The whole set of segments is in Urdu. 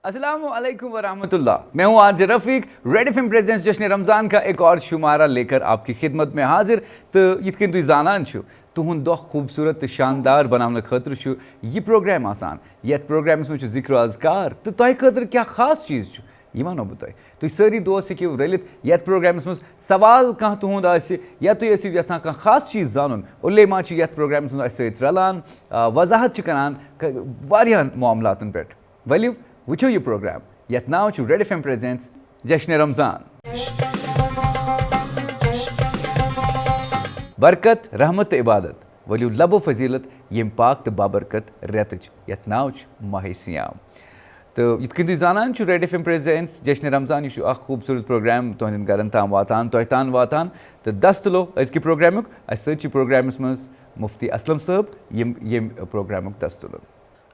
السلام علیکم ورحمۃ اللہ. میں ہوں آرجے رفیق. ریڈ ایف ایم پریزنٹس جشن رمضان کا ایک اور شمارہ لے کر آپ کی خدمت میں حاضر. تو یت کن تھی زانان چھو تہد دہ خوبصورت تو شاندار بنانے خاطر یہ پروگرام آسان. یتھ پروگرامس میں ذکر و اذکار تو تہ خاطر کیا خاص چیز یہ ونو بہ تھی ساری دوست ہیکو رلت یتھ پروگرامس مز سوال کھانا تہد آسہ یا تھی ٲسِو یژھان کانٛہہ خاص چیز زانُن اُلیما چھِ یتھ پروگرامس مز اسہِ سۭتۍ رلان وضاحت چھِ کران واریاہن معاملاتن پٮ۪ٹھ. ؤلِو وٕچھو یہ پروگرام یتھ ناو چھُ ریڈ ایف ایم پریزنٹس جشن رمضان. برکت رحمت تو عبادت ؤلِو لبو فضیلت یم پاک تو بابرکت رٮ۪تٕچ یتھ ناو چھُ ماہ سیام. تو یِتھ کٔنۍ تُہۍ زانان چھِو ریڈ ایف ایم پریزنٹس جشن رمضان یہ اکھ خوبصورت پروگرام تہندین گرن تام واتان تۄہہِ تام واتان. تو دس تُلو أزکہِ پروگرامُک اسہِ سۭتۍ چھِ پروگرامس منٛز مفتی اسلم صٲب یم پروگرامُک دس تُلن.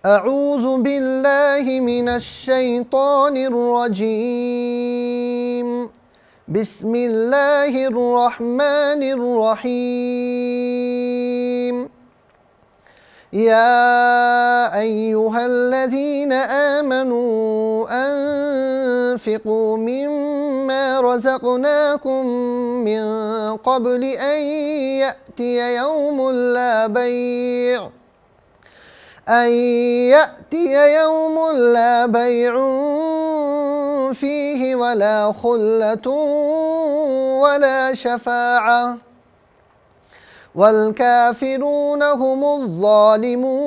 اعوذ باللہ من الشیطان الرجیم بسم اللہ الرحمن الرحیم یا ایہا الذین آمنوا انفقوا مما رزقناکم من قبل ان یأتی یوم لا بیع فیہ ولا خلة ولا شفاعة والکافرون هم الظالمون.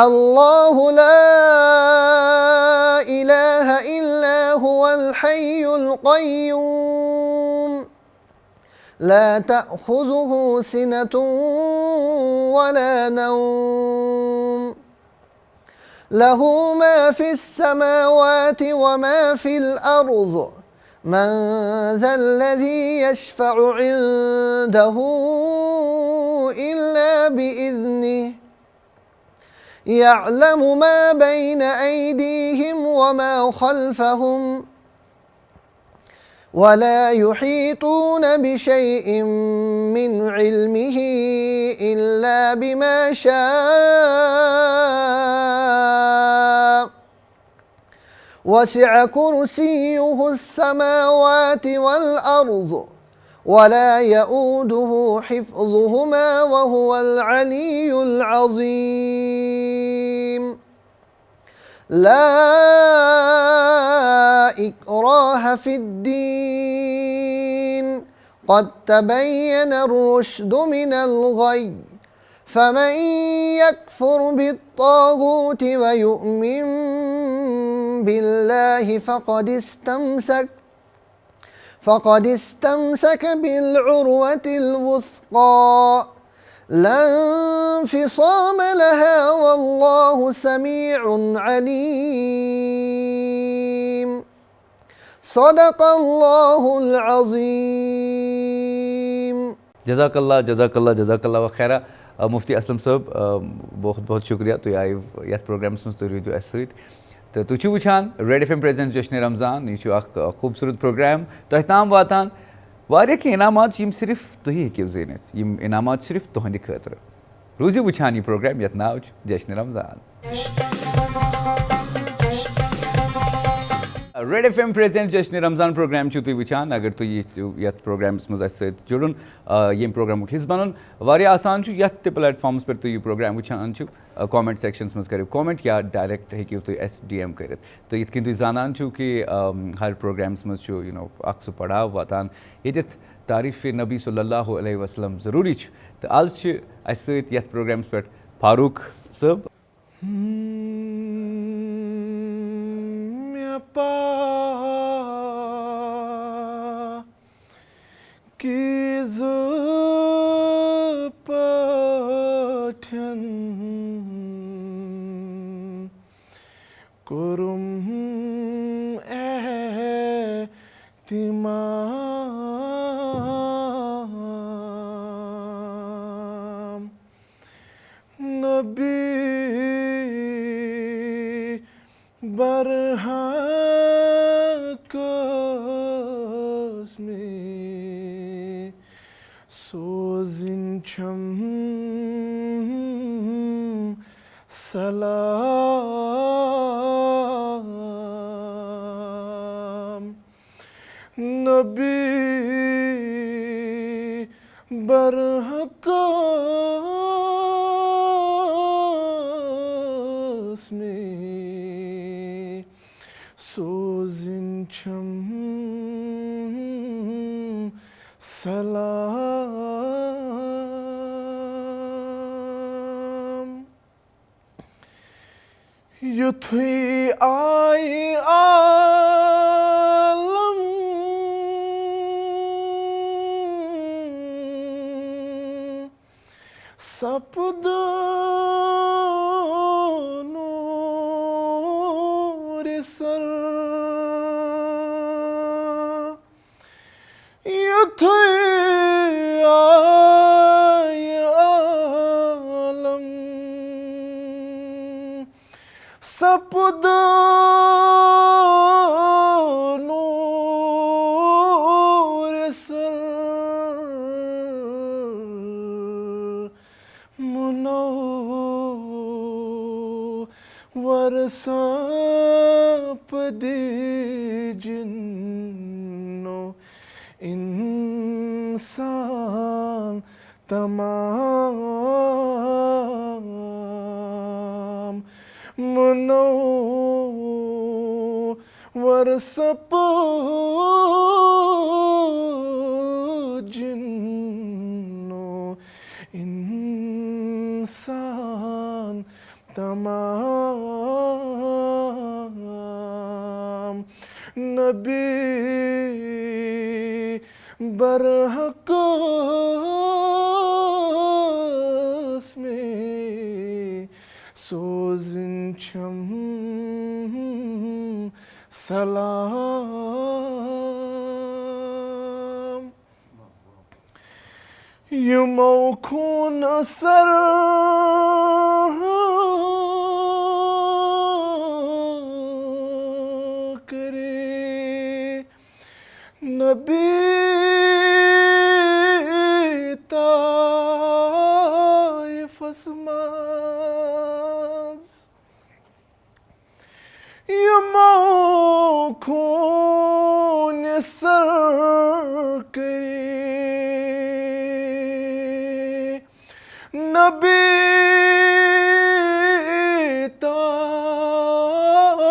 اللہ لا الہ الا هو الحی القیوم لا تأخذه سنة ولا نوم له ما في السماوات وما في الأرض من ذا الذي يشفع عنده إلا بإذنه يعلم ما بين أيديهم وما خلفهم ولا يحيطون بشيء من علمه إلا بما شاء وسع كرسيه السماوات والأرض ولا يؤوده حفظهما وهو العلي العظيم. لا إكراه في الدين قد تبين الرشد من الغي فمن يكفر بالطاغوت ويؤمن بالله فقد استمسك بالعروة الوثقى لا انفصام لها والله سميع عليم. صدق اللہ العظیم. جزاک اللہ خیرہ. مفتی اسلم صٲب بہت بہت شکریہ تُہۍ آیِو یتھ پروگرامس منٛز تُہۍ روٗزِو اسہِ سۭتۍ. تہٕ تُہۍ چھِو وٕچھان ریڈ ایف ایم پریزنٹس جشن رمضان. یہ چھُ اکھ خوٗبصوٗرت پروگرام تۄہہِ تام واتان. واریاہ کینٛہہ انعامات چھِ یم صرف تُہی ہیٚکِو زیٖنِتھ. یم انعامات صرف تُہنٛدِ خٲطرٕ. روٗزِو وٕچھان یہِ پروگرام یتھ ناو چھُ جشن رمضان. ریڈ ایف ایم پریزنٹ جشن رمضان پروگرام چھِو تُہۍ وٕچھان. اگر تُہۍ ییٚژھِو یتھ پروگرامس منٛز اسہِ سۭتۍ جُڑُن ییٚمہِ پروگرامُک حصہٕ بنُن واریاہ آسان چھُ. یتھ تہِ پلیٹ فارمس پٮ۪ٹھ تُہۍ یہِ پروگرام وٕچھان چھِو کامنٹ سیکشنس منٛز کٔرِو کامنٹ یا ڈایریکٹ ہیٚکِو تُہۍ اسہِ DM کٔرِتھ. تہٕ یِتھ کٔنۍ تُہۍ زانان چھِو کہِ ہر پروگرامس منٛز چھُ اکھ سُہ پڑاو واتان ییٚتٮ۪تھ تعریٖفِ نبی صلی اللہ علیہ وسلم ضروٗری چھُ. تہٕ آز چھِ اسہِ سۭتۍ یتھ پروگرامس پٮ۪ٹھ فاروق صٲب. کوٚرُم احتمام نبی برحق اسمی سوزن چھم سلام نبی برحق اسمی سوزن چھم سلام یُتھُے آیہِ عالم سپد نور سر یُتھُے آیہِ عالم سپد نور سر منور سپدی جنو انسان تمام منور جنو انسان تمام نبی برحق اسمی سوزن چھم سلام یمو خون سر کرے نبی طائفس منٛز یمو خوٗنہِ سر کرے نبی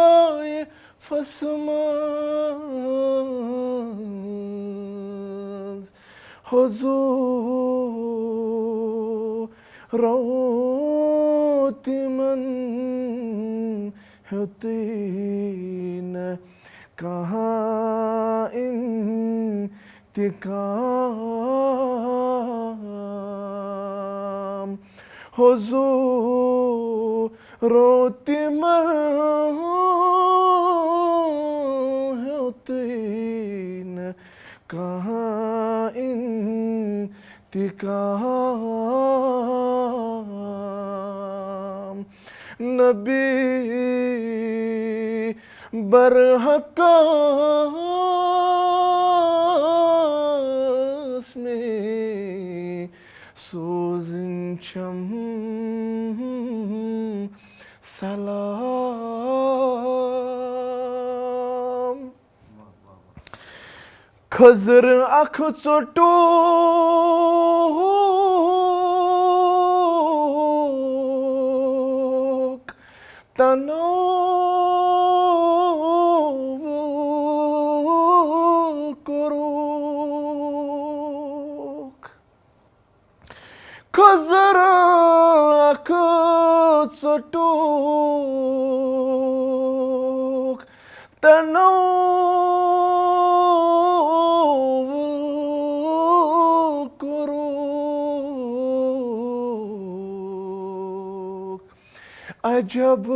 طائفس منٛز حضوٗرو تِمن ہیوٚتُے نہٕ کانٛہہ انتقام حضوٗرو تِمن ہیوٚتُے نہٕ کانٛہہ انتقام نبی برحق اسمی سوزن چھم سلام خضر اکھ ژوٚٹوٗکھ تنوُل کوٚرُکھ خضر اکھ ژوٚٹوٗکھ تنوُل کوٚرُکھ عجب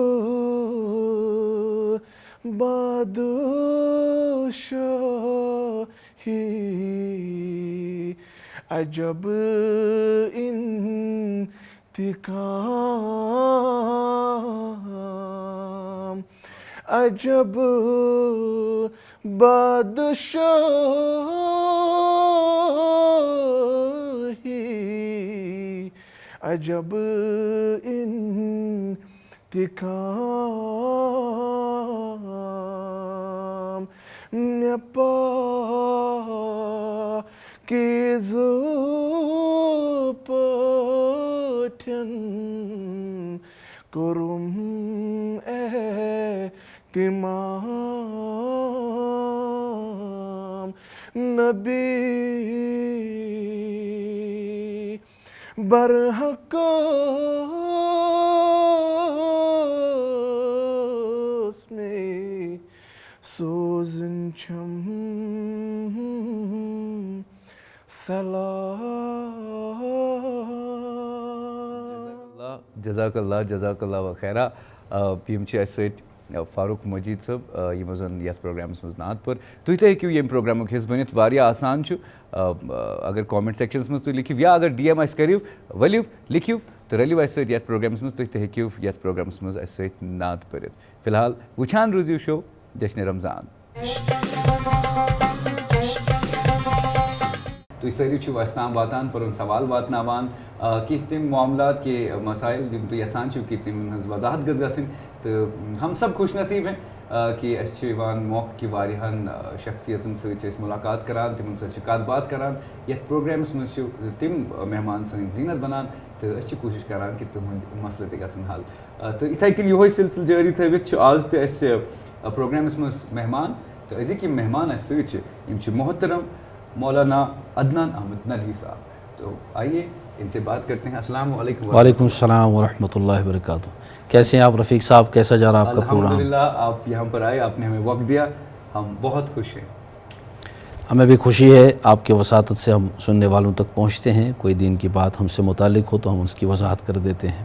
بادشاہی عجب انتقام عجب بادشاہی عجب انتقام پاکیز پٹھن کرم اہتمام نبی برحق میں سوزن چھم سلام جزاک اللہ وخیرہ یم چھ اس سۭتۍ فاروق مجید صٲب یِمو زن یتھ پروگرامس منٛز نعت پٔر تُہۍ تہِ ہیٚکِو ییٚمہِ پروگرامُک حصہٕ بٔنِتھ واریاہ آسان چھُ اگر کامنٹ سیکشنس منٛز تُہۍ لیکھِو یا اگر ڈی ایم آسہِ کٔرِو ؤلِو لیکھِو تہٕ رٔلِو اَسہِ سۭتۍ یتھ پروگرامس منٛز تُہۍ تہِ ہیٚکِو یتھ پروگرامس منٛز اَسہِ سۭتۍ نعت پٔرِتھ فی الحال وٕچھان روٗزِو شو جشنِ رمضان تُہۍ سٲری چھِو اَسہِ تام واتان پَنُن سوال واتناوان کینٛہہ تِم معاملات کینٛہہ مسائل یِم تُہۍ یژھان چھِو کہِ تِمن ہٕنٛز وضاحت گٔژھ گژھٕنۍ تہٕ ہم سب خوش نصیٖب ہیں کہ اَسہِ چھِ یِوان موقعہٕ کہِ واریاہن شخصیتن سۭتۍ چھِ أسۍ مُلاقات کران تِمن سۭتۍ چھِ کتھ باتھ کران یتھ پروگرامس منٛز چھِ تِم مہمان سٲنۍ زیٖنت بنان تہٕ أسۍ چھِ کوٗشش کران کہِ تُہنٛدۍ مسلہٕ تہِ گژھن حل تہٕ یِتھٕے کٔنۍ یِہوے سلسلہٕ جٲری تھٲوِتھ چھُ آز تہِ اَسہِ پروگرامس منٛز مہمان تہٕ أزِکۍ یِم مہمان اَسہِ سۭتۍ چھِ یِم چھِ محترم مولانا عدنان احمد ندوی صاحب تو آئیے ان سے بات کرتے ہیں السلام علیکم وعلیکم السلام ورحمۃ اللہ وبرکاتہ کیسے ہیں آپ رفیق صاحب کیسا جا رہا آپ کا پروگرام الحمدللہ آپ یہاں پر آئے آپ نے ہمیں وقت دیا ہم بہت خوش ہیں ہمیں بھی خوشی ہے آپ کے وساطت سے ہم سننے والوں تک پہنچتے ہیں کوئی دین کی بات ہم سے متعلق ہو تو ہم اس کی وضاحت کر دیتے ہیں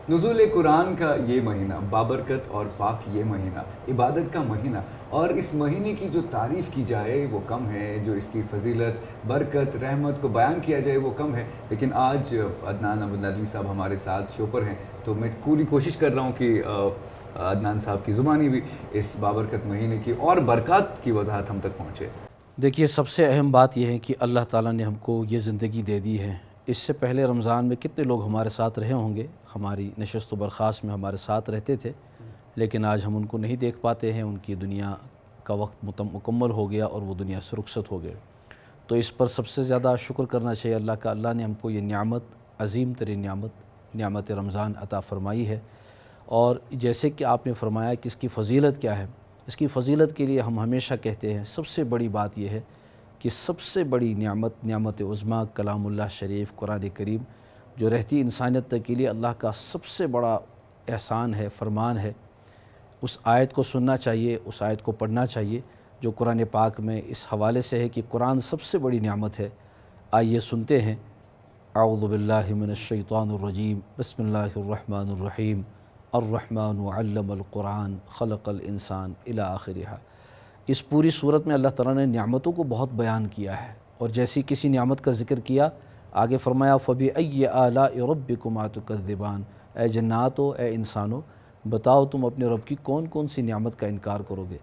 نزول قرآن کا یہ مہینہ بابرکت اور پاک یہ مہینہ عبادت کا مہینہ اور اس مہینے کی جو تعریف کی جائے وہ کم ہے جو اس کی فضیلت برکت رحمت کو بیان کیا جائے وہ کم ہے لیکن آج عدنان احمد ندوی صاحب ہمارے ساتھ شو پر ہیں تو میں پوری کوشش کر رہا ہوں کہ عدنان صاحب کی زبانی بھی اس بابرکت مہینے کی اور برکات کی وضاحت ہم تک پہنچے دیکھیے سب سے اہم بات یہ ہے کہ اللہ تعالیٰ نے ہم کو یہ زندگی دے دی ہے اس سے پہلے رمضان میں کتنے لوگ ہمارے ساتھ رہے ہوں گے ہماری نشست و برخاست میں ہمارے ساتھ رہتے تھے لیکن آج ہم ان کو نہیں دیکھ پاتے ہیں ان کی دنیا کا وقت مکمل ہو گیا اور وہ دنیا سے رخصت ہو گئے تو اس پر سب سے زیادہ شکر کرنا چاہیے اللہ کا اللہ نے ہم کو یہ نعمت عظیم ترین نعمت رمضان عطا فرمائی ہے اور جیسے کہ آپ نے فرمایا کہ اس کی فضیلت کیا ہے اس کی فضیلت کے لیے ہم ہمیشہ کہتے ہیں سب سے بڑی بات یہ ہے کہ سب سے بڑی نعمت عظمیٰ کلام اللہ شریف قرآن کریم جو رہتی انسانیت تک کے لیے اللہ کا سب سے بڑا احسان ہے فرمان ہے اس آیت کو سننا چاہیے اس آیت کو پڑھنا چاہیے جو قرآن پاک میں اس حوالے سے ہے کہ قرآن سب سے بڑی نعمت ہے آئیے سنتے ہیں اعوذ باللہ من الشیطان الرجیم بسم اللہ الرحمن الرحیم الرحمن علم القرآن خلق الانسان الی آخرہ اس پوری صورت میں اللہ تعالیٰ نے نعمتوں کو بہت بیان کیا ہے اور جیسی کسی نعمت کا ذکر کیا آگے فرمایا فَبِأَيِّ آلَاءِ رَبِّكُمَا تُكَذِّبَانِ اے جناتو اے انسانو بتاؤ تم اپنے رب کی کون کون سی نعمت کا انکار کرو گے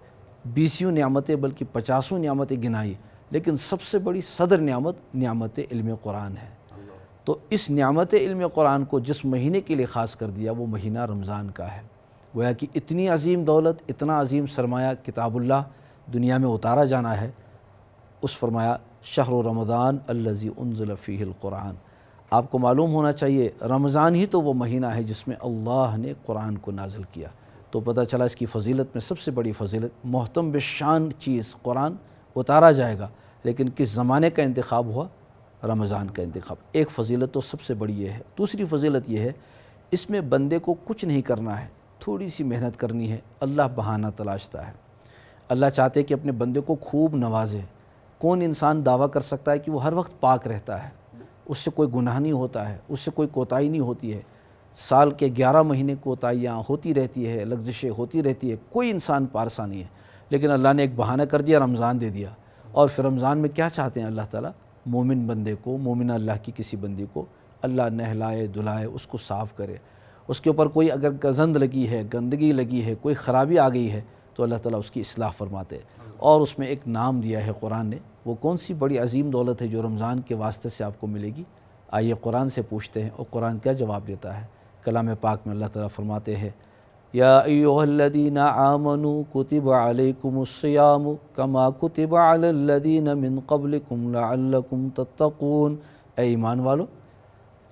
20 نعمتیں بلکہ 50 نعمتیں گنائی لیکن سب سے بڑی صدر نعمت علم قرآن ہے تو اس نعمت علم قرآن کو جس مہینے کے لیے خاص کر دیا وہ مہینہ رمضان کا ہے گویا کہ اتنی عظیم دولت اتنا عظیم سرمایہ کتاب اللہ دنیا میں اتارا جانا ہے اس فرمایا شہر رمضان الذی انزل فیہ القرآن آپ کو معلوم ہونا چاہیے رمضان ہی تو وہ مہینہ ہے جس میں اللہ نے قرآن کو نازل کیا تو پتہ چلا اس کی فضیلت میں سب سے بڑی فضیلت محتم بشان چیز قرآن اتارا جائے گا لیکن کس زمانے کا انتخاب ہوا رمضان کا انتخاب ایک فضیلت تو سب سے بڑی یہ ہے دوسری فضیلت یہ ہے اس میں بندے کو کچھ نہیں کرنا ہے تھوڑی سی محنت کرنی ہے اللہ بہانہ تلاشتا ہے اللہ چاہتے کہ اپنے بندے کو خوب نوازے کون انسان دعویٰ کر سکتا ہے کہ وہ ہر وقت پاک رہتا ہے اس سے کوئی گناہ نہیں ہوتا ہے اس سے کوئی کوتاہی نہیں ہوتی ہے سال کے 11 مہینے کوتاہیاں ہوتی رہتی ہے لغزشیں ہوتی رہتی ہے کوئی انسان پارسا نہیں ہے لیکن اللہ نے ایک بہانہ کر دیا رمضان دے دیا اور پھر رمضان میں کیا چاہتے ہیں اللہ تعالیٰ مومن بندے کو مومنہ اللہ کی کسی بندی کو اللہ نہلائے دھلائے اس کو صاف کرے اس کے اوپر کوئی اگر گزند لگی ہے گندگی لگی ہے کوئی خرابی آ گئی ہے تو اللہ تعالیٰ اس کی اصلاح فرماتے ہیں۔ اور اس میں ایک نام دیا ہے قرآن نے، وہ کون سی بڑی عظیم دولت ہے جو رمضان کے واسطے سے آپ کو ملے گی؟ آئیے قرآن سے پوچھتے ہیں اور قرآن کیا جواب دیتا ہے۔ کلام پاک میں اللہ تعالیٰ فرماتے ہیں یا ایھا الذین آمنوا کتب علیکم الصیام کما کتب علی الذین من قبلکم لعلکم تتقون، اے ایمان والو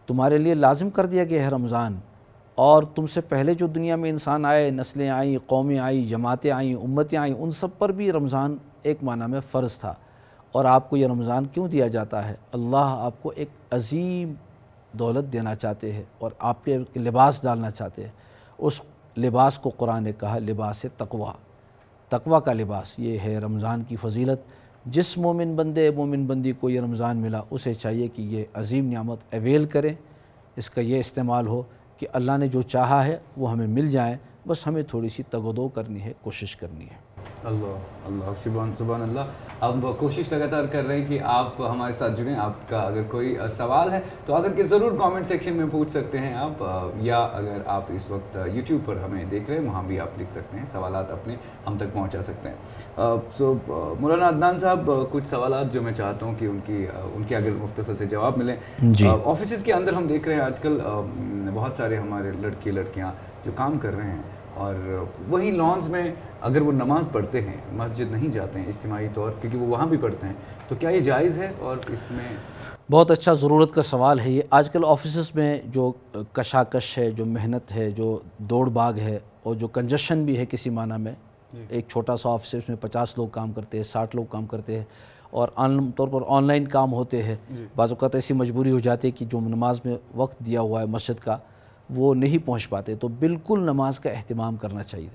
تمہارے لیے لازم کر دیا گیا ہے رمضان، اور تم سے پہلے جو دنیا میں انسان آئے، نسلیں آئیں، قومیں آئیں، جماعتیں آئیں، امتیں آئیں، ان سب پر بھی رمضان ایک معنی میں فرض تھا۔ اور آپ کو یہ رمضان کیوں دیا جاتا ہے؟ اللہ آپ کو ایک عظیم دولت دینا چاہتے ہیں اور آپ کے لباس ڈالنا چاہتے ہیں۔ اس لباس کو قرآن نے کہا لباس تقویٰ، تقویٰ کا لباس، یہ ہے رمضان کی فضیلت۔ جس مومن بندے مومن بندی کو یہ رمضان ملا، اسے چاہیے کہ یہ عظیم نعمت اویل کریں، اس کا یہ استعمال ہو کہ اللہ نے جو چاہا ہے وہ ہمیں مل جائے، بس ہمیں تھوڑی سی تگ و دو کرنی ہے، کوشش کرنی ہے۔ اللہ اللہ، سبحان اللہ۔ اب کوشش لگاتار کر رہے ہیں کہ آپ ہمارے ساتھ جڑیں۔ آپ کا اگر کوئی سوال ہے تو اگر کہ ضرور کامنٹ سیکشن میں پوچھ سکتے ہیں آپ، یا اگر آپ اس وقت یوٹیوب پر ہمیں دیکھ رہے ہیں وہاں بھی آپ لکھ سکتے ہیں، سوالات اپنے ہم تک پہنچا سکتے ہیں۔ سو مولانا عدنان صاحب، کچھ سوالات جو میں چاہتا ہوں کہ ان کے اگر مختصر سے جواب ملیں۔ جی، آفیسز کے اندر ہم دیکھ رہے ہیں آج کل بہت سارے ہمارے لڑکے لڑکیاں جو کام کر رہے ہیں، اور وہیں لانز میں اگر وہ نماز پڑھتے ہیں، مسجد نہیں جاتے ہیں اجتماعی طور، کیونکہ وہ وہاں بھی پڑھتے ہیں، تو کیا یہ جائز ہے؟ اور اس میں بہت اچھا ضرورت کا سوال ہے یہ۔ آج کل آفیسز میں جو کشاکش ہے، جو محنت ہے، جو دوڑ بھاگ ہے، اور جو کنجشن بھی ہے کسی معنی میں، ایک چھوٹا سا آفس میں 50 لوگ کام کرتے ہیں، 60 لوگ کام کرتے ہیں، اور عام طور پر آن لائن کام ہوتے ہیں۔ بعض اوقات ایسی مجبوری ہو جاتی ہے کہ جو نماز میں وقت دیا ہوا ہے مسجد کا وہ نہیں پہنچ پاتے، تو بالکل نماز کا اہتمام کرنا چاہیے۔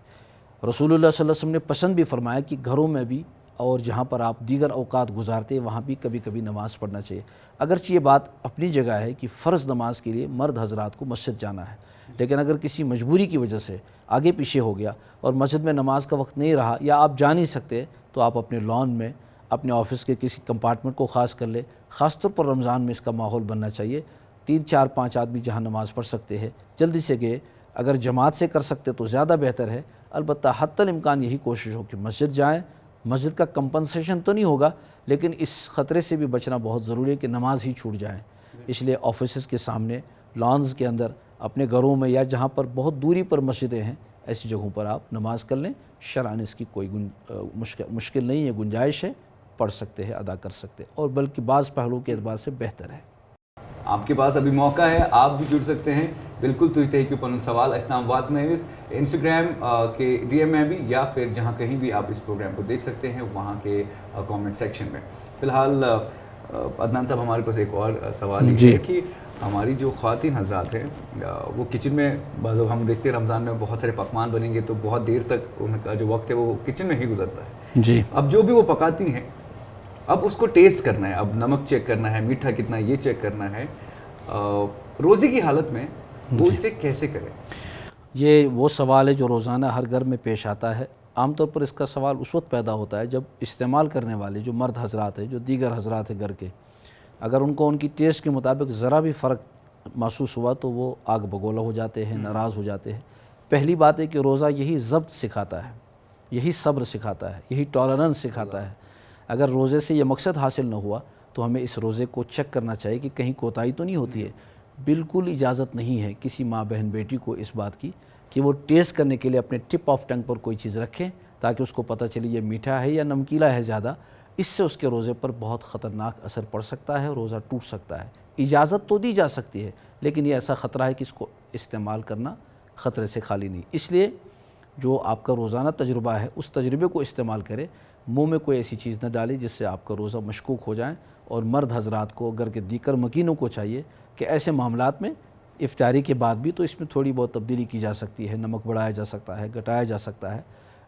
رسول اللہ صلی اللہ علیہ وسلم نے پسند بھی فرمایا کہ گھروں میں بھی اور جہاں پر آپ دیگر اوقات گزارتے وہاں بھی کبھی کبھی نماز پڑھنا چاہیے۔ اگرچہ یہ بات اپنی جگہ ہے کہ فرض نماز کے لیے مرد حضرات کو مسجد جانا ہے، لیکن اگر کسی مجبوری کی وجہ سے آگے پیچھے ہو گیا اور مسجد میں نماز کا وقت نہیں رہا، یا آپ جا نہیں سکتے، تو آپ اپنے لان میں اپنے آفس کے کسی کمپارٹمنٹ کو خاص کر لے۔ خاص طور پر رمضان میں اس کا ماحول بننا چاہیے، 3 4 5 آدمی جہاں نماز پڑھ سکتے ہیں جلدی سے گئے۔ اگر جماعت سے کر سکتے تو زیادہ بہتر ہے، البتہ حتی الامکان یہی کوشش ہو کہ مسجد جائیں۔ مسجد کا کمپنسیشن تو نہیں ہوگا، لیکن اس خطرے سے بھی بچنا بہت ضروری ہے کہ نماز ہی چھوٹ جائیں۔ اس لیے آفیسز کے سامنے، لانز کے اندر، اپنے گھروں میں، یا جہاں پر بہت دوری پر مسجدیں ہیں، ایسی جگہوں پر آپ نماز کر لیں۔ شرعاً اس کی کوئی مشکل نہیں ہے، گنجائش ہے، پڑھ سکتے ہیں، ادا کر سکتے ہیں، اور بلکہ بعض پہلوؤں کے اعتبار سے بہتر ہے۔ آپ کے پاس ابھی موقع ہے، آپ بھی جڑ سکتے ہیں بالکل تُہۍ تہِ ہیٚکِو پنُن سوال اَسہِ تام واتنٲوِتھ انسٹاگرام کے ڈی ایم میں بھی، یا پھر جہاں کہیں بھی آپ اس پروگرام کو دیکھ سکتے ہیں وہاں کے کامنٹ سیکشن میں۔ فی الحال عدنان صاحب، ہمارے پاس ایک اور سوال یہ ہے کہ ہماری جو خواتین حضرات ہیں وہ کچن میں، بعض ہم دیکھتے ہیں رمضان میں بہت سارے پکوان بنیں گے تو بہت دیر تک ان کا جو وقت ہے وہ کچن میں ہی گزرتا ہے۔ جی، اب جو بھی وہ پکاتی ہیں، اب اس کو ٹیسٹ کرنا ہے، اب نمک چیک کرنا ہے، میٹھا کتنا ہے یہ چیک کرنا ہے، روزے کی حالت میں وہ اسے کیسے کریں؟ یہ وہ سوال ہے جو روزانہ ہر گھر میں پیش آتا ہے۔ عام طور پر اس کا سوال اس وقت پیدا ہوتا ہے جب استعمال کرنے والے جو مرد حضرات ہیں، جو دیگر حضرات ہیں گھر کے، اگر ان کو ان کی ٹیسٹ کے مطابق ذرا بھی فرق محسوس ہوا تو وہ آگ بگولا ہو جاتے ہیں، ناراض ہو جاتے ہیں۔ پہلی بات ہے کہ روزہ یہی ضبط سکھاتا ہے، یہی صبر سکھاتا ہے، یہی ٹالرنس سکھاتا ہے۔ اگر روزے سے یہ مقصد حاصل نہ ہوا تو ہمیں اس روزے کو چیک کرنا چاہیے کہ کہیں کوتاہی تو نہیں ہوتی ہے۔ بالکل اجازت نہیں ہے کسی ماں بہن بیٹی کو اس بات کی کہ وہ ٹیسٹ کرنے کے لیے اپنے ٹپ آف ٹنگ پر کوئی چیز رکھیں تاکہ اس کو پتہ چلے یہ میٹھا ہے یا نمکیلا ہے زیادہ۔ اس سے اس کے روزے پر بہت خطرناک اثر پڑ سکتا ہے، روزہ ٹوٹ سکتا ہے۔ اجازت تو دی جا سکتی ہے، لیکن یہ ایسا خطرہ ہے کہ اس کو استعمال کرنا خطرے سے خالی نہیں۔ اس لیے جو آپ کا روزانہ تجربہ ہے اس تجربے کو استعمال کرے، منہ میں کوئی ایسی چیز نہ ڈالے جس سے آپ کا روزہ مشکوک ہو جائیں۔ اور مرد حضرات کو، گھر کے دیگر مکینوں کو چاہیے کہ ایسے معاملات میں افطاری کے بعد بھی تو اس میں تھوڑی بہت تبدیلی کی جا سکتی ہے، نمک بڑھایا جا سکتا ہے، گھٹایا جا سکتا ہے۔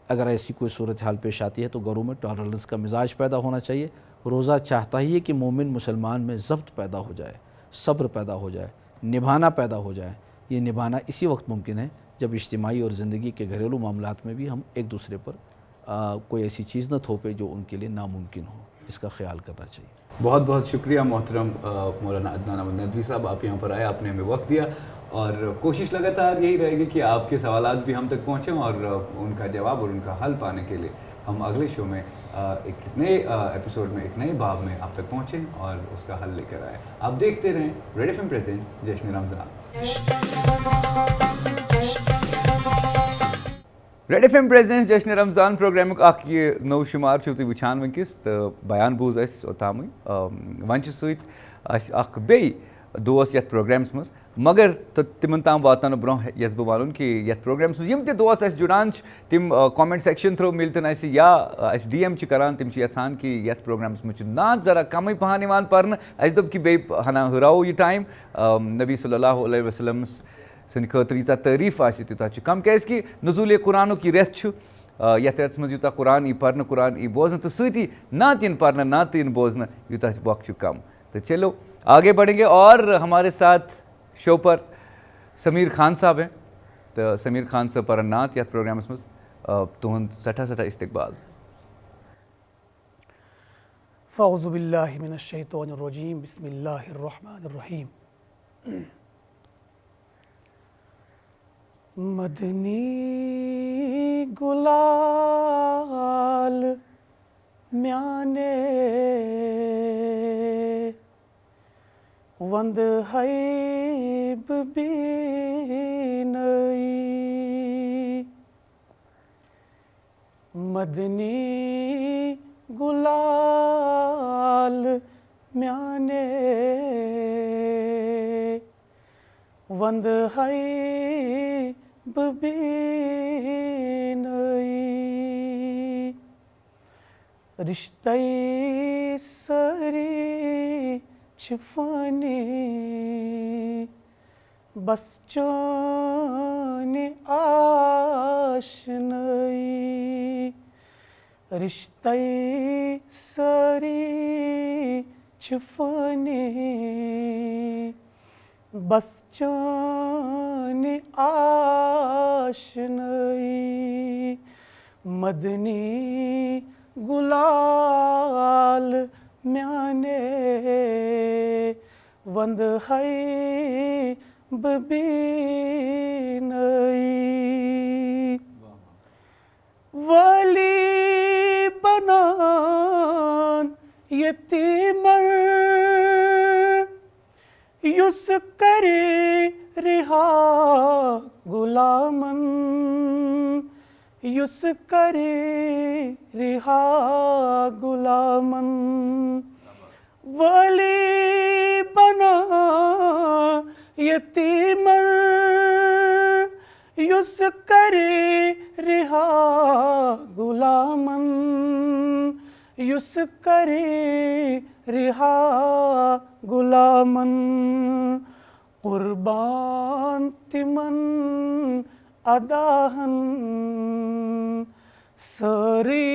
اگر ایسی کوئی صورتحال پیش آتی ہے تو گھروں میں ٹالرنس کا مزاج پیدا ہونا چاہیے۔ روزہ چاہتا ہی ہے کہ مومن مسلمان میں ضبط پیدا ہو جائے، صبر پیدا ہو جائے، نبھانا پیدا ہو جائے۔ یہ نبھانا اسی وقت ممکن ہے جب اجتماعی اور زندگی کے گھریلو معاملات میں بھی ہم ایک دوسرے پر کوئی ایسی چیز نہ تھوپے جو ان کے لیے ناممکن ہو۔ اس کا خیال کرنا چاہیے۔ بہت بہت شکریہ محترم مولانا عدنان احمد ندوی صاحب، آپ یہاں پر آئے، آپ نے ہمیں وقت دیا اور کوشش لگاتار یہی رہے گی کہ آپ کے سوالات بھی ہم تک پہنچیں اور ان کا جواب اور ان کا حل پانے کے لیے ہم اگلے شو میں ایک نئے ایپیسوڈ میں ایک نئے باب میں آپ تک پہنچیں اور اس کا حل لے کر آئیں. آپ دیکھتے رہیں ریڈ ایف ایم پریزنٹس جشن رمضان. ریڈ ایف ایم پریزنٹس جشن رمضان پروگرامک اخ یہ نو شمار چھو تُہۍ وٕچھان وٕنکیٚس تہٕ بیان بوٗز اَسہِ اوٚتامٕے وۄنۍ چھِ سۭتۍ اَسہِ اکھ بیٚیہِ دوس یَتھ پروگرامَس منٛز مگر تِمن تام واتناونہٕ برونٛہہ یژھٕ بہٕ وَنُن کہِ یَتھ پروگرامَس منٛز یِم تہِ دوس اَسہِ جُڑان چھِ تِم کامنٹ سیکشن تھرٛوٗ مِلتن اَسہِ یا اَسہِ ڈی ایم چھِ کران تِم چھِ یژھان کہِ یَتھ پروگرامَس منٛز چھُ نعت ذرا کمٕے پہن یِوان پرنہٕ اَسہِ دوٚپ کہِ بیٚیہِ ہنا ہُراوو یہِ ٹایم نبی صلی اللہ علیہ وسلم سٕنٛدِ خٲطرٕ ییٖژاہ تعریٖف آسہِ تیوٗتاہ چھُ کم کیٛازِکہِ نزوٗلِ قرآنُک یہِ رٮ۪تھ چھُ یَتھ رٮ۪تَس منٛز یوٗتاہ قرآن یی پرنہٕ قرآن یی بوزنہٕ تہٕ سۭتی نعت یِن پرنہٕ نعتہٕ یِن بوزنہٕ یوٗتاہ وقت چھُ کم تو چلو آگے بڑھیں گے اور ہمارے ساتھ شو پر سمیر خان صاحب ہیں تو سمیر خان صاحب پرن نعت یتھ پروگرامس مز تہند سٹھا استقبال. فاعوذ باللہ من الشیطان الرجیم بسم اللہ الرحمن الرحیم. مدنی گلال میانے وند حیب بینئی مدنی گلال میانے وند حیب بینئی رشتہ سری چھفانی بس چانی آشنائی رشتہ سری چھفانی بس چانی آشنائی مدنی گلال میانے وند حیب بینئی ولی بنان یتیمن یس کری رہا غلامن یس کری رہا غلامن ولی بنا یتیمن یس کری رہا غلامن یس کری رہا غلامن قربان تمن اداہن سری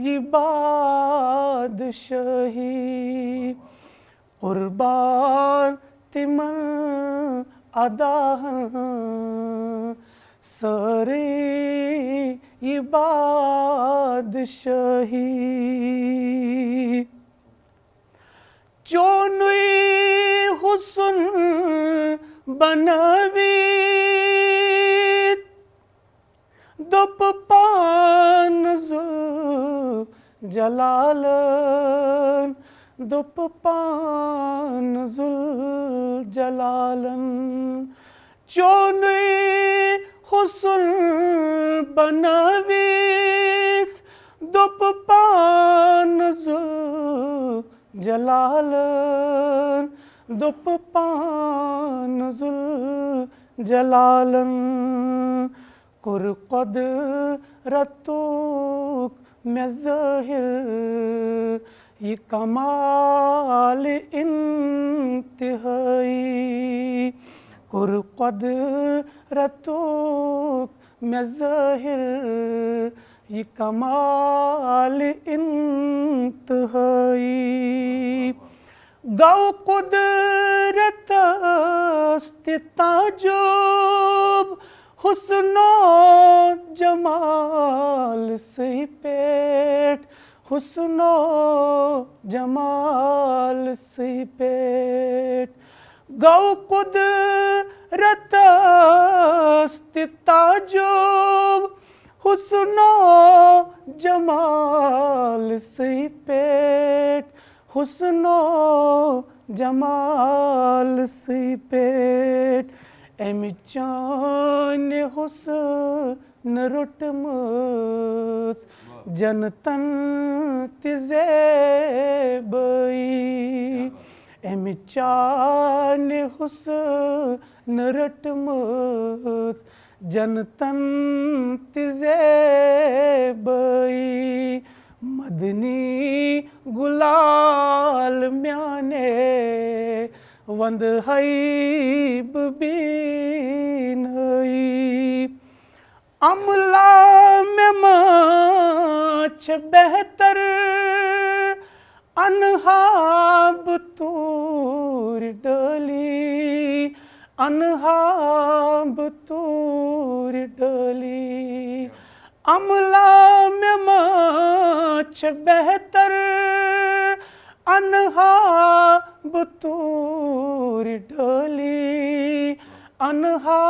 یہ بادشاہی قربان تمن اداہن سری یہ بادشاہی چونوی حسن بنوید دپ پان ذو جلالن دپ پان ذو جلالن چونوی حسن بنوید دپ پان ذو جلالن دپ پان ذو جلالن کر قدرتک میں ظاہر یہ کمال انتہائی کر قدرتک میں ظاہر یہ کمال انتہائی گو قدرت است تعجب حسن و جمال سے پیٹ حسن و جمال سے پیٹ گو قدرت رتست تعجب حسن و جمال سی پیٹ حسن و جمال سی پیٹ اَمہِ چانہِ حُسن رٔٹمٕژ جنتن تہِ زیبٲیی اَمہِ چانہِ حُسن رٔٹمٕژ جنتن تہِ زیبٲیی مدنی گُلال میانے وندہائی ببینائی عملہ میں ماں چھ بہتر انہا بطور ڈالی انہا بطور ڈالی عملہ میں ماں چھ بہتر انہا بطور ڈالی انہا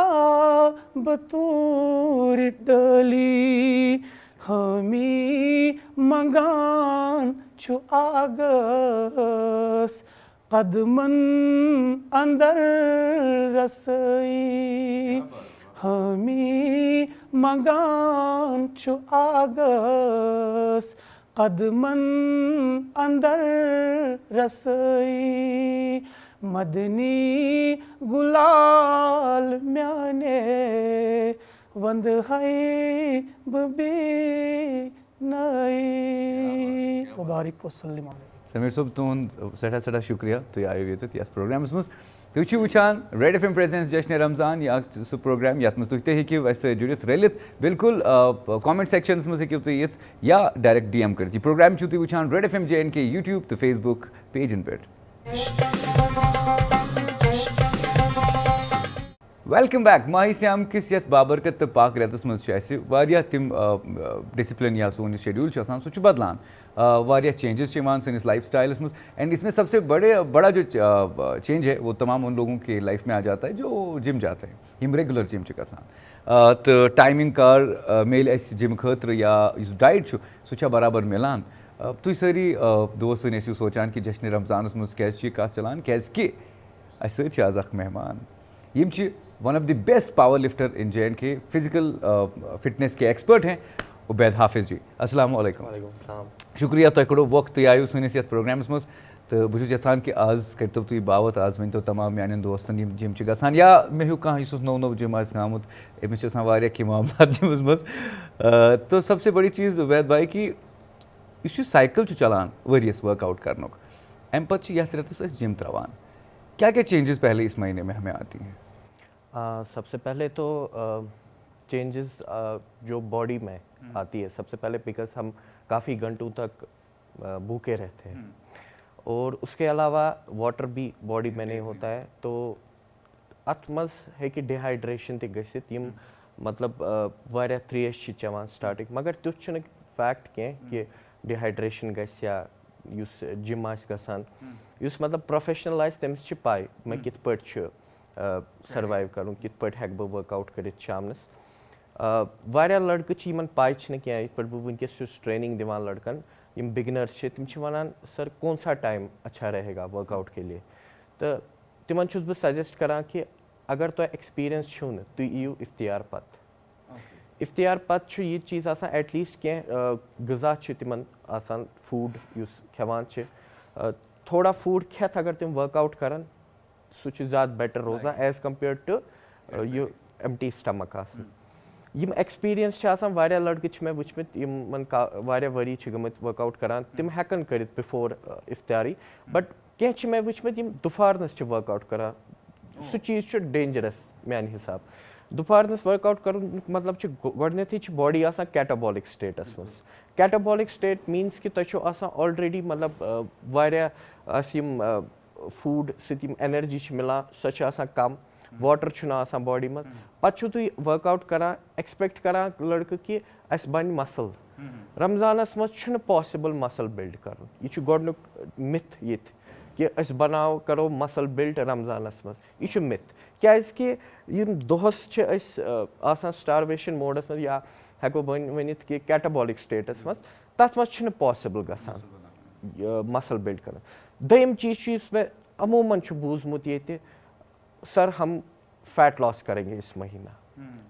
بطور ڈالی ہمی منگان چھو آگس قدمن اندر رسائی ہمی منگان چھو آگس قدمن اندر رسائی مدنی گلال میانے وندہائی ببینائی مبارک وسلم علیکم سمیر صٲب تُہُنٛد سٮ۪ٹھاہ سٮ۪ٹھاہ شُکریہ تُہۍ آیِو ییٚتٮ۪تھ یَتھ پرٛوگرامَس منٛز تُہۍ چھِو وٕچھان ریڈ ایف ایم پرٛزنٹس جشنِ رمضان یہِ اکھ سُہ پرٛوگرام یَتھ منٛز تُہۍ تہِ ہیٚکِو اَسہِ سۭتۍ جُڑِتھ رٔلِتھ بالکُل کامنٹ سیکشنَس منٛز ہیٚکِو تُہۍ یِتھ یا ڈایریکٹ ڈی ایم کٔرِتھ یہِ پرٛوگرام چھِو تُہۍ وٕچھان Red F M J and K YouTube تہٕ فیس بُک پیجَن پٮ۪ٹھ ویلکم بیک ماہی سیام کِس یَتھ بابرکت تہٕ پاک رٮ۪تَس منٛز چھِ اَسہِ واریاہ تِم ڈِسپلن یا سون یُس شیڈیوٗل چھُ آسان سُہ چھُ بدلان واریاہ چینجز چھِ یِوان سٲنِس لائف سٹائلس منٛز اینڈ اس میں سب سے بڑا جو چینج ہے وہ تمام ان لوگوں کے لائف میں آ جاتا ہے جو جم جاتے ہیں یِم ریگولر جم چھِ گژھان تہٕ ٹایمِنگ کر میلہِ اَسہِ جم خٲطرٕ یا یُس ڈایٹ چھُ سُہ چھا برابر میلان تُہۍ سٲری دوس سٲنۍ ٲسِو سونٛچان کہِ جشنِ رمضانَس منٛز کیازِ چھِ یہِ کَتھ چلان کیازِکہِ اَسہِ سۭتۍ چھِ آز اکھ مہمان یِم چھِ one of the best power lifter in J and کے فزیکل فٹنس کے ایکسپرٹ ہیں عبید حافظ جی السلام علیکم شُکریہ تۄہہِ کوٚڑوٕ وقت تُہۍ آیِو سٲنِس یَتھ پرٛوگرامَس منٛز تہٕ بہٕ چھُس یژھان کہِ آز کٔرۍتو تُہۍ باوت آز ؤنۍتو تمام میٛانٮ۪ن دوستن یِم جِم چھِ گژھان یا مےٚ ہیوٗ کانٛہہ یُس نوٚو نوٚو جِم آسہِ آمُت أمِس چھِ آسان واریاہ کینٛہہ معاملات جِمَس منٛز تہٕ سب سے بٔڑی چیٖز عبید بھائی کہِ یُس یہِ سایکل چھُ چلان ؤریَس ؤرٕک آوُٹ کرنُک اَمہِ پتہٕ چھِ یَتھ رٮ۪تَس أسۍ جِم ترٛاوان کیا کیا چینجز پہلے اس مہینے میں ہمیں آتی ہیں سب سے پہلے تو چینجز جو باڈی میں آتی ہے سب سے پہلے بیکاز ہم کافی گھنٹوں تک بھوکے رہتے ہیں اور اس کے علاوہ واٹر بھی باڈی میں نہیں ہوتا ہے تو اتھ منٛز ہیٚکہِ ڈِہایڈریشن تہِ گٔژھِتھ یِم مطلب واریاہ ترٛیش چھِ چٮ۪وان سٹاٹِنگ مگر تیُتھ چھُنہٕ فیکٹ کینٛہہ کہِ ڈِہایڈریشن گژھِ یا یُس جِم آسہِ گژھان یُس مطلب پروفیشنل آسہِ تٔمِس چھِ پاے مےٚ کِتھ پٲٹھۍ چھُ سٔروایو کَرُن کِتھ پٲٹھۍ ہٮ۪کہٕ بہٕ ؤرٕک آوُٹ کٔرِتھ شامنَس واریاہ لٔڑکہٕ چھِ یِمن پاے چھِنہٕ کینٛہہ یِتھ پٲٹھۍ بہٕ وٕنکیٚس چھُس ٹرینِنگ دِوان لٔڑکَن یِم بِگنٲرٕس چھِ تِم چھِ وَنان سر کون سا ٹایم اچھا رہے گا ؤرٕک آوُٹ کے لیے تہٕ تِمن چھُس بہٕ سجیسٹ کران کہِ اگر تۄہہِ ایٚکٕسپیٖرینٕس چھُو نہٕ تُہۍ یِیِو اِفتِیار پتہٕ اِفتِیار پتہٕ چھُ یہِ چیٖز آسان ایٹ لیٖسٹ کینٛہہ غذا چھِ تِمن آسان فوٗڈ یُس کھٮ۪وان چھِ تھوڑا فوٗڈ کھٮ۪تھ اگر تِم ؤرٕک آوُٹ کران سُہ چھُ زیادٕ بیٹر روزان ایز کمپیٲرڈ ٹُو یہِ ایمٹی سٹمک آسان یِم ایٚکٕسپیٖرینٕس چھِ آسان واریاہ لٔڑکہٕ چھِ مےٚ وٕچھمٕتۍ یِمن واریاہ ؤری چھِ گٔمٕتۍ ؤرٕک آوُٹ کران تِم ہٮ۪کن کٔرِتھ بِفور اِفتِیاری بٹ کینٛہہ چھِ مےٚ وٕچھمٕتۍ یِم دُپھارنس چھِ ؤرٕک آوُٹ کران سُہ چیٖز چھُ ڈینجرس میانہِ حِساب دُپھارنس ؤرٕک آوُٹ کرُن مطلب چھُ گۄڈٕنیتھٕے چھِ باڈی آسان کیٹابولِک سٹیٹس منٛز کیٹابولِک سٹیٹ میٖنٕز کہِ تۄہہِ چھُو آسان آلریڈی مطلب واریاہ آسہِ یِم فوٗڈ سۭتۍ یِم اٮ۪نرجی چھِ مِلان سۄ چھِ آسان کم واٹر چھُنہٕ آسان باڈی منٛز پتہٕ چھُو تُہۍ ؤرٕک آوُٹ کران ایٚکسپیکٹ کران لٔڑکہٕ کہِ اَسہِ بنہِ مسل رمضانس منٛز چھُنہٕ پاسِبٕل مسل بِلڈ کرُن یہِ چھُ گۄڈٕنیُک مِتھ ییٚتہِ کہِ أسۍ کرو مسل بِلڈ رمضانس منٛز یہِ چھُ مِتھ کیٛازِکہِ یِم دۄہَس چھِ أسۍ آسان سٹارویشن موڈَس منٛز یا ہٮ۪کو ؤنِتھ کہِ کیٹابولِک سٹیٹَس منٛز تَتھ منٛز چھِنہٕ پاسِبٕل گژھان مَسل بِلڈ کَرُن. دوٚیِم چیٖز چھُ یُس مےٚ عموٗماً چھُ بوٗزمُت ییٚتہِ سر ہم فیٹ لاس کریں گے اس مہینہ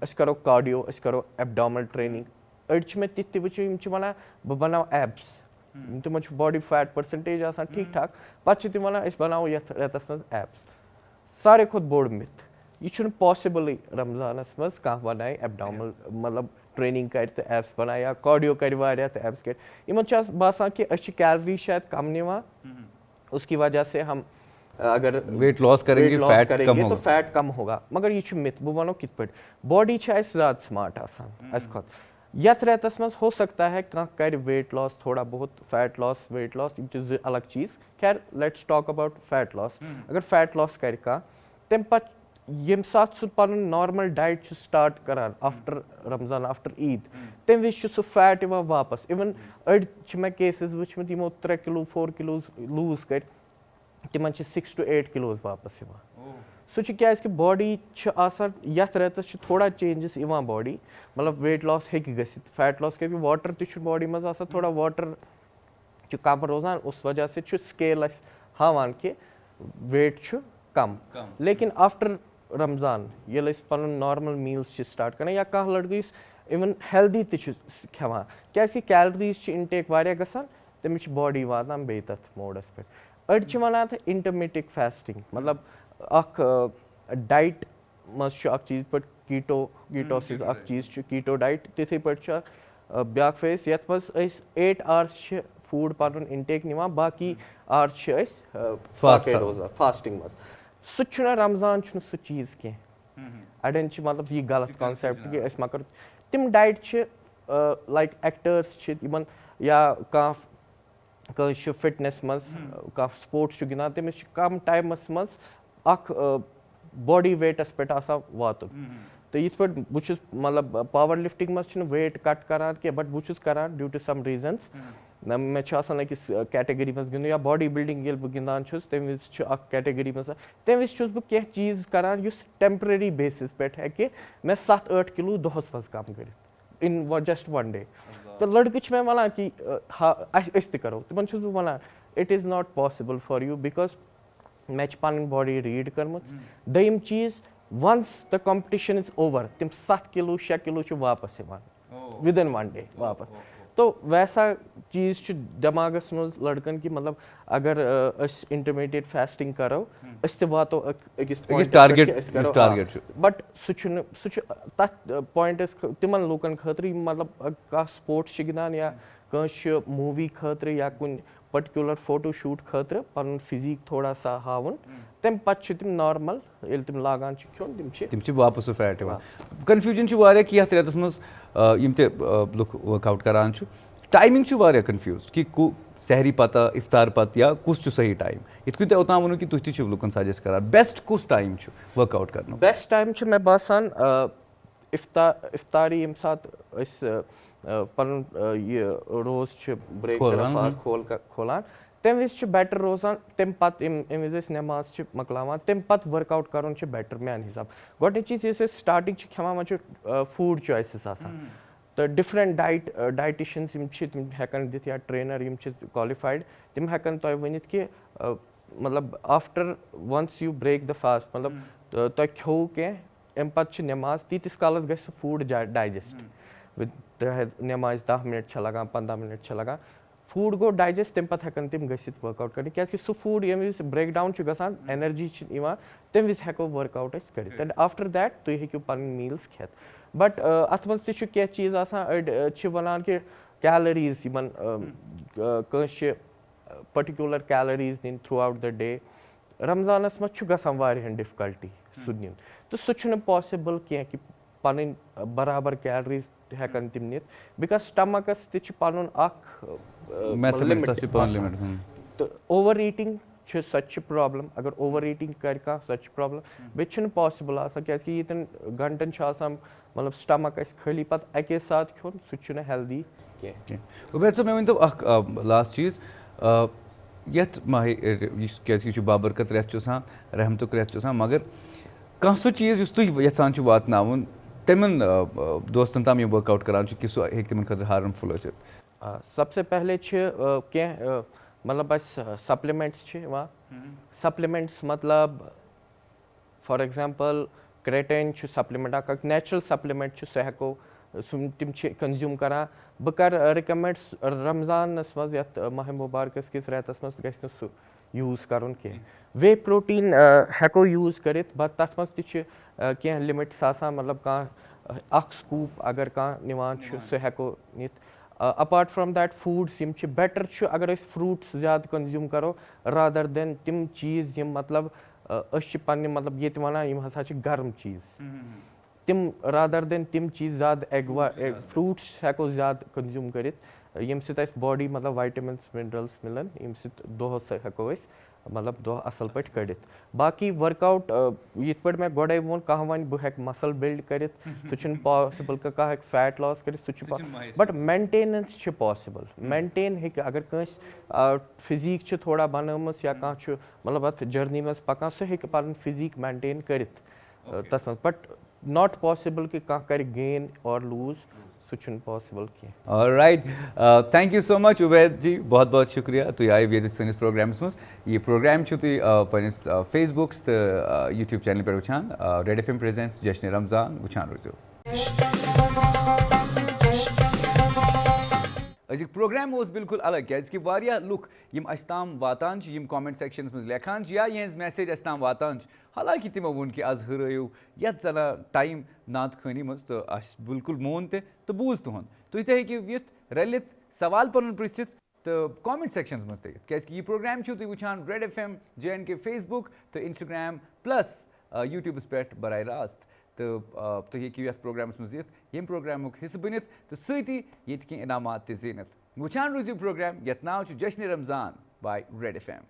أسۍ کرو کارڈیو أسۍ کرو ایبڈامل ٹریننگ. أڑۍ چھِ مےٚ تِتھ تہِ وٕچھو یِم چھِ وَنان بہٕ بَناو ایبٕس, تِمن چھُ باڈی فیٹ پٔرسنٹیج آسان ٹھیٖک ٹھاک, پَتہٕ چھِ تِم وَنان أسۍ بَناوو یَتھ رٮ۪تَس منٛز ایبٕس. ساروی کھۄتہٕ بوٚڑ مِتھ یہِ چھُنہٕ پاسِبٕلٕے رمضانَس منٛز کانٛہہ بَنایہِ ایبڈامل مطلب ٹریننگ کَرِ تہٕ ایبٕس بَنایہِ یا کارڈیو کَرِ واریاہ تہٕ ایبٕس کَرِ. یِمن چھُ باسان کہِ أسۍ چھِ کیلریٖز شاید کَم نِوان, اس کی وجہ سے ہم اگر ویٹ لاس کریں گے تو فیٹ کم ہوگا. مگر یہ چھُ مِتھ. بہٕ وَنو کِتھ پٲٹھۍ باڈی چھِ اَسہِ زیادٕ سمارٹ آسان اَسہِ کھۄتہٕ. یَتھ رٮ۪تَس منٛز ہو سکتا ہے کانٛہہ کَرِ ویٹ لاس تھوڑا بہت, فیٹ لاس ویٹ لاس یِم چھِ زٕ الگ چیٖز. خیر let's talk about fat loss. اگر فیٹ لاس کَرِ کانٛہہ تَمہِ پَتہٕ ییٚمہِ ساتہٕ سُہ پَنُن نارمل ڈایٹ چھُ سٹاٹ کران آفٹر رمضان آفٹر عیٖد تَمہِ وِزِ چھُ سُہ فیٹ یِوان واپس. اِوٕن أڑۍ چھِ مےٚ کیسِز وٕچھمٕتۍ یِمو 3 کِلوٗ 4 کِلوٗز لوٗز کٔرۍ, تِمن چھِ 6 to 8 کِلوز واپس یِوان. سُہ چھُ کیازِ کہِ باڈی چھِ آسان یَتھ رٮ۪تَس چھِ تھوڑا چینجِز یِوان باڈی, مطلب ویٹ لاس ہیٚکہِ گٔژھِتھ. فیٹ لاس کیازِ کہِ واٹر تہِ چھُ باڈی منٛز آسان, تھوڑا واٹر چھُ کَم روزان, اس وجہ سۭتۍ چھُ سکیل اَسہِ ہاوان کہِ ویٹ چھُ کَم. لیکِن آفٹر رمضان ییٚلہِ أسۍ پَنُن نارمل میٖلٕز چھِ سٹاٹ کران, یا کانٛہہ لڑکہٕ یُس اِوٕن ہیلدی تہِ چھُ کھٮ۪وان, کیازِ کہِ کیلریٖز چھِ اِنٹیک واریاہ گژھان, تٔمِس چھِ باڈی واتان بیٚیہِ تَتھ موڈَس پٮ۪ٹھ. أڑۍ چھِ وَنان تہٕ اِنٹرمیٖڈیٹ فاسٹِنٛگ, مطلب اکھ ڈایٹ منٛز چھُ اکھ چیٖز پٲٹھۍ کیٖٹوسِز اکھ چیٖز چھُ کیٖٹو ڈایٹ, تِتھٕے پٲٹھۍ چھُ اکھ بیاکھ فیس یَتھ منٛز أسۍ 8 hours چھِ فوٗڈ پَنُن اِنٹیک نِوان, باقٕے hours چھِ أسۍ روزان فاسٹِنٛگ منٛز. سُہ تہِ چھُنہٕ رمضان چھُنہٕ سُہ چیٖز کینٛہہ. اَڑٮ۪ن چھِ مطلب یہِ غلط کانسیپٹ کہِ أسۍ ما کَرو تِم ڈایٹ چھِ لایک ایکٹٲرٕس چھِ یِمن یا کٲنٛسہِ چھُ فِٹنس منٛز کانٛہہ سپوٹٕس چھُ گِنٛدان, تٔمِس چھُ کَم ٹایمَس منٛز اکھ باڈی ویٹَس پٮ۪ٹھ آسان واتُن. تہٕ یِتھ پٲٹھۍ بہٕ چھُس مطلب پاور لِفٹِنٛگ منٛز چھُنہٕ ویٹ کَٹ کران کینٛہہ, بٹ بہٕ چھُس کران ڈیوٗ ٹُو سم ریٖزنٕز. مےٚ چھُ آسان أکِس کیٹگری منٛز گِنٛدُن, یا باڈی بِلڈِنٛگ ییٚلہِ بہٕ گِنٛدان چھُس تَمہِ وِزِ چھُ اکھ کیٹگری منٛز, تَمہِ وِزِ چھُس بہٕ کینٛہہ چیٖز کران یُس ٹیمپرری بیسِس پٮ۪ٹھ ہٮ۪کہِ مےٚ 7-8 کِلوٗ دۄہَس منٛز کَم کٔرِتھ اِن جسٹ 1 day. تہٕ لڑکہٕ چھِ مےٚ وَنان کہِ أسۍ تہِ کرو, تِمن چھُس بہٕ وَنان it is not possible for you, because مےٚ چھِ پَنٕنۍ باڈی ریٖڈ کٔرمٕژ. دوٚیِم چیٖز, once the competition is over, تِم 7 کِلوٗ 6 کِلوٗ چھِ واپس یِوان وِدِن 1 day واپس. تو ویسا چیٖز چھُ دٮ۪ماغس منٛز لڑکن کہِ مطلب اگر أسۍ اِنٹرمیٖڈیٹ فاسٹِنٛگ کرو أسۍ تہِ واتو أکِس ٹارگیٹ, بٹ سُہ چھُ تتھ پویِنٹس تِمن لُکن خٲطرٕ یِم مطلب کانٛہہ سپوٹٕس چھِ گِنٛدان یا کٲنٛسہِ چھُ موٗوی خٲطرٕ یا کُنہِ پٔرٹِکیوٗلر فوٹو شوٗٹ خٲطرٕ پنُن فِزیٖک تھوڑا سا ہاوُن, تَمہِ پتہٕ چھِ تِم نارمل ییٚلہِ تِم لاگان چھِ کھیوٚن تِم چھِ واپس سُہ فیٹ یِوان. کنفیوٗجن چھُ واریاہ کہِ یَتھ رٮ۪تَس منٛز یِم تہِ لُکھ ؤرٕک آوُٹ کران چھُ, ٹایمِنٛگ چھُ واریاہ کنفیوٗز کہِ سحری پتہٕ اِفطار پتہٕ یا کُس چھُ صحیح ٹایم. یِتھ کٔنۍ تۄہہِ اوٚتام ووٚنوٕ کہِ تُہۍ تہِ چھِو لُکن سجیسٹ کران بیسٹ کُس ٹایم چھُ ؤرٕک آوُٹ کرنُک. بیسٹ ٹایم چھُ مےٚ باسان اِفطاری ییٚمہِ ساتہٕ أسۍ پنُن یہِ روز چھِ برٛیک کھولان تَمہِ وِزِ چھُ بیٹر روزان. تَمہِ پتہٕ ییٚمہِ وِزِ أسۍ نٮ۪ماز چھِ مۄکلاوان تَمہِ پتہٕ ؤرٕک آوُٹ کرُن چھُ بیٹر میانہِ حِسابہٕ. گۄڈٕنِچ چیٖز یُس أسۍ سٹارٹِنٛگ چھِ کھٮ۪وان وۄنۍ چھُ فوٗڈ چویسِز آسان, تہٕ ڈِفرنٹ ڈایٹِشنٕز یِم چھِ تِم ہٮ۪کن دِتھ, یا ٹرینر یِم چھِ کالِفایڈ تِم ہٮ۪کن تۄہہِ ؤنِتھ کہِ مطلب after once you break the fast, مطلب تۄہہِ کھیوٚوُ کینٛہہ اَمہِ پتہٕ چھِ نٮ۪ماز, تیٖتِس کالس گژھِ سُہ فوٗڈ ڈایجسٹ. نٮ۪مازِ 10 minute چھےٚ لگان 15 minute چھےٚ لگان, فوٗڈ گوٚو ڈایجسٹ, تَمہِ پتہٕ ہٮ۪کن تِم گٔژھِتھ ؤرٕک آوُٹ کرنہِ, کیازِ کہِ سُہ فوٗڈ ییٚمہِ وِزِ برٛیک ڈاوُن چھُ گژھان اٮ۪نرجی چھِ یِوان, تَمہِ وِزِ ہٮ۪کو ؤرٕک آوُٹ أسۍ کٔرِتھ. اینڈ آفٹر دیٹ تُہۍ ہیٚکِو پنٕنۍ میٖلٕز کھٮ۪تھ. بٹ اتھ منٛز تہِ چھُ کینٛہہ چیٖز آسان, أڑۍ چھِ وَنان کہِ کیلریٖز یِمن کٲنٛسہِ چھِ پٔرٹِکیوٗلر کیلریٖز نِنۍ تھرٛوٗ آوُٹ دَ ڈے. رمضانس منٛز چھُ گژھان واریاہن ڈِفکلٹی سُہ نیُن, تہٕ سُہ چھُنہٕ پاسِبٕل کینٛہہ کہِ پنٕنۍ برابر کیلریٖز ہٮ۪کن تِم نِتھ, بِکاز سٹمکس تہِ چھُ پنُن اکھ تہٕ اوور ایٖٹِنٛگ چھِ سۄ تہِ چھِ پرابلم. اگر اوور ایٖٹِنٛگ کرِ کانٛہہ سۄ تہِ چھِ پرابلم. بیٚیہِ چھُنہٕ پاسِبٕل آسان کیازِ کہِ ییٚتٮ۪ن گنٹن چھُ آسان مطلب سٹمک اَسہِ خٲلی پتہٕ اَکے ساتہٕ کھیوٚن سُہ تہِ چھُنہٕ ہیلدی کینٛہہ. عُبید صٲب مےٚ ؤنۍتو اکھ لاسٹ چیٖز, یتھ ماہِ کیازِ کہِ یہِ چھُ بابرکت رٮ۪تھ چھُ آسان, رحمتُک رٮ۪تھ چھُ آسان, مگر کانٛہہ سُہ چیٖز یُس تُہۍ یژھان چھِو واتناوُن تِمن دوستن تام یِم ؤرک آوُٹ کران چھِ کہِ سُہ ہیٚکہِ تِمن خٲطرٕ ہارمفُل ٲسِتھ؟ سب سے پہلے کینٛہہ مطلب اَسہِ سپلِمنٹس چھِ یِوان. سپلِمنٹس مطلب فار ایگزامپل کریٹین چھُ سپلِمنٹ اکھ نیچرل سپلِمنٹ چھُ سُہ ہٮ۪کو تِم چھِ کنزیوٗم کران. بہٕ کرٕ رِکمنڈ رمضانس منٛز یتھ ماہِ مُبارکس کِس رٮ۪تس منٛز گژھِ نہٕ سُہ یوٗز کرُن کینٛہہ. وے پروٹیٖن ہٮ۪کو یوٗز کٔرِتھ بٹ تتھ منٛز تہِ چھِ کینٛہہ لِمِٹس آسان مطلب کانٛہہ اکھ سکوٗپ اگر کانٛہہ نِوان چھُ سُہ ہٮ۪کو نِتھ. اپارٹ فرام دیٹ فوڈس یِم چھِ بیٹر چھُ اگر أسۍ فروٗٹس زیادٕ کنزیوٗم کرو رادر دین تِم چیٖز یِم مطلب أسۍ چھِ پننہِ مطلب ییٚتہِ ونان یِم ہسا چھِ گرم چیٖز تِم رادر دین تِم چیٖز زیادٕ فروٗٹس ہٮ۪کو زیادٕ کنزیوٗم کٔرِتھ ییٚمہِ سۭتۍ اَسہِ باڈی مطلب وایٹمنز مِنرلز مِلن ییٚمہِ سۭتۍ دۄہس ہٮ۪کو أسۍ مطلب دۄہ اَصٕل پٲٹھۍ کٔڑِتھ. باقٕے ؤرک آوُٹ یِتھ پٲٹھۍ مےٚ گۄڈے ووٚن کانٛہہ وَنہِ بہٕ ہٮ۪کہٕ مسل بِلڈ کٔرِتھ سُہ چھُنہٕ پاسِبٕل کانٛہہ ہٮ۪کہِ فیٹ لاس کٔرِتھ سُہ چھُ بٹ مینٹیننس چھِ پاسِبٕل. مینٹین ہیٚکہِ اگر کٲنٛسہِ فِزیٖک چھِ تھوڑا بنٲومٕژ یا کانٛہہ چھُ مطلب اَتھ جٔرنی منٛز پکان سُہ ہیٚکہِ پنُن فِزیٖک مینٹین کٔرِتھ تتھ منٛز بٹ ناٹ پاسِبٕل کہِ کانٛہہ کرِ گین اور لوٗز سُہ چھُنہٕ پاسِبٕل کینٛہہ. رائٹ, تھینک یوٗ سو مچ عُبید جی, بہت بہت شُکریہ تُہۍ آیِو ییٚتہِ سٲنِس پروگرامس منٛز. یہِ پروگرام چھُو تُہۍ پنٛنِس فیس بُکس تہٕ یوٗٹیوٗب چینلہِ پٮ۪ٹھ وٕچھان. ریڈ ایف ایم پرٛزنٹس جشنہِ رمضان وٕچھان روٗزِو. أزیُک پروگرام اوس بالکل الگ کیازکہِ واریاہ لُکھ یِم اَسہِ تام واتان چھِ یِم کامنٹ سیکشنس منٛز لیکھان چھِ یا یِہٕنٛز میسیج اَسہِ تام واتان چھِ حالانکہِ تِمو ووٚن کہِ آز ہُرٲیِو یتھ ژَلان ٹایم نعت خٲنی منٛز تہٕ اَسہِ بالکل مون تہِ تہٕ بوٗز تُہُنٛد. تُہۍ تہِ ہیٚکِو یِتھ رٔلِتھ سوال پَنُن پِرٛژھِتھ تہٕ کامنٹ سیکشنس منٛز تہِ یِتھ کیازکہِ یہِ پروگرام چھِو تُہۍ وٕچھان ریڈ ایف ایم JNK فیس بُک تہٕ انسٹاگرام پلس یوٗٹیوٗبَس پٮ۪ٹھ براہ راست. تہٕ تُہۍ ہیٚکِو یَتھ پروگرامس منٛز یِتھ ییٚمہِ پروگرامُک حِصہٕ بٔنِتھ تہٕ سۭتی ییٚتہِ کینٛہہ انعامات تہِ زیٖنِتھ. وٕچھان روٗزِو پروگرام یَتھ ناو چھُ جشنہِ رمضان باے ریڈ ایف ایم.